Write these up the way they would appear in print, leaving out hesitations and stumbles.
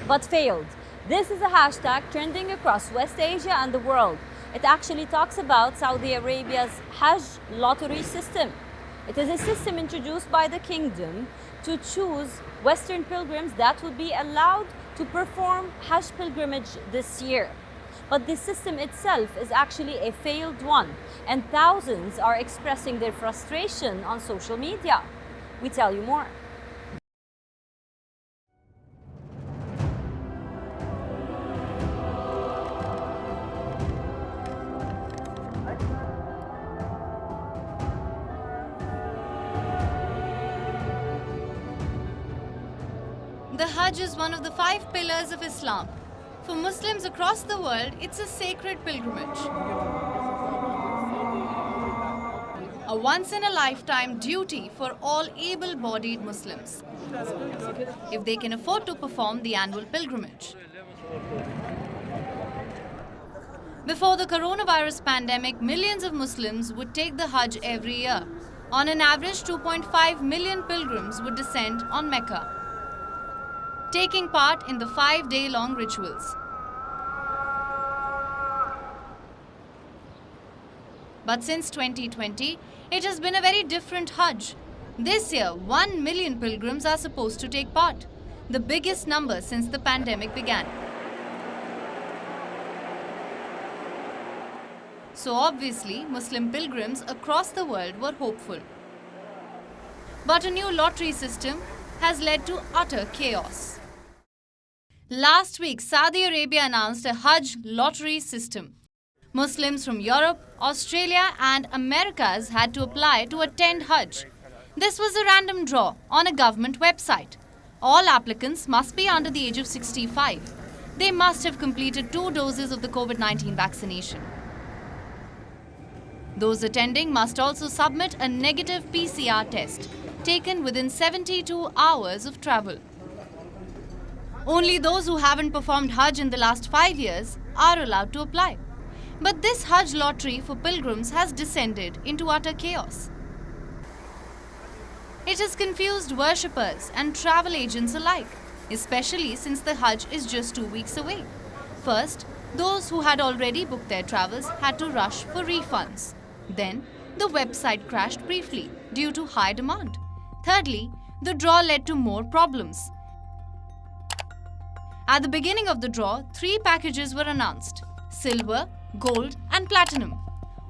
but failed. This is a hashtag trending across West Asia and the world. It actually talks about Saudi Arabia's Hajj lottery system. It is a system introduced by the kingdom to choose Western pilgrims that would be allowed to perform Hajj pilgrimage this year. But the system itself is actually a failed one, and thousands are expressing their frustration on social media. We tell you more. The Hajj is one of the 5 pillars of Islam. For Muslims across the world, it's a sacred pilgrimage. A once-in-a-lifetime duty for all able-bodied Muslims, if they can afford to perform the annual pilgrimage. Before the coronavirus pandemic, millions of Muslims would take the Hajj every year. On an average, 2.5 million pilgrims would descend on Mecca, taking part in the 5-day-long rituals. But since 2020, it has been a very different Hajj. This year, 1 million pilgrims are supposed to take part, the biggest number since the pandemic began. So obviously, Muslim pilgrims across the world were hopeful. But a new lottery system has led to utter chaos. Last week, Saudi Arabia announced a Hajj lottery system. Muslims from Europe, Australia and Americas had to apply to attend Hajj. This was a random draw on a government website. All applicants must be under the age of 65. They must have completed 2 doses of the COVID-19 vaccination. Those attending must also submit a negative PCR test taken within 72 hours of travel. Only those who haven't performed Hajj in the last 5 years are allowed to apply. But this Hajj lottery for pilgrims has descended into utter chaos. It has confused worshippers and travel agents alike, especially since the Hajj is just 2 weeks away. First, those who had already booked their travels had to rush for refunds. Then, the website crashed briefly due to high demand. Thirdly, the draw led to more problems. At the beginning of the draw, 3 packages were announced: silver, gold and platinum.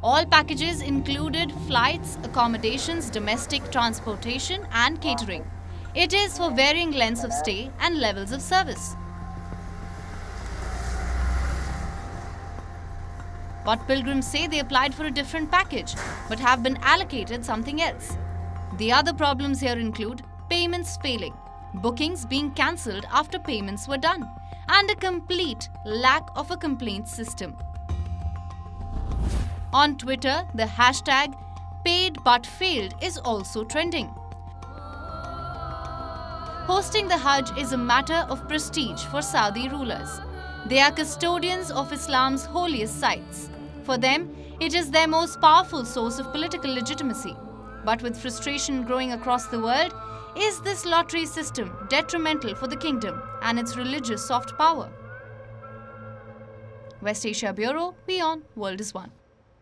All packages included flights, accommodations, domestic transportation and catering. It is for varying lengths of stay and levels of service. But pilgrims say they applied for a different package but have been allocated something else. The other problems here include payments failing, bookings being cancelled after payments were done, and a complete lack of a complaint system. On Twitter, the hashtag paid but failed is also trending. Hosting the Hajj is a matter of prestige for Saudi rulers. They are custodians of Islam's holiest sites. For them, it is their most powerful source of political legitimacy. But with frustration growing across the world, is this lottery system detrimental for the kingdom and its religious soft power? West Asia Bureau, WION World is One.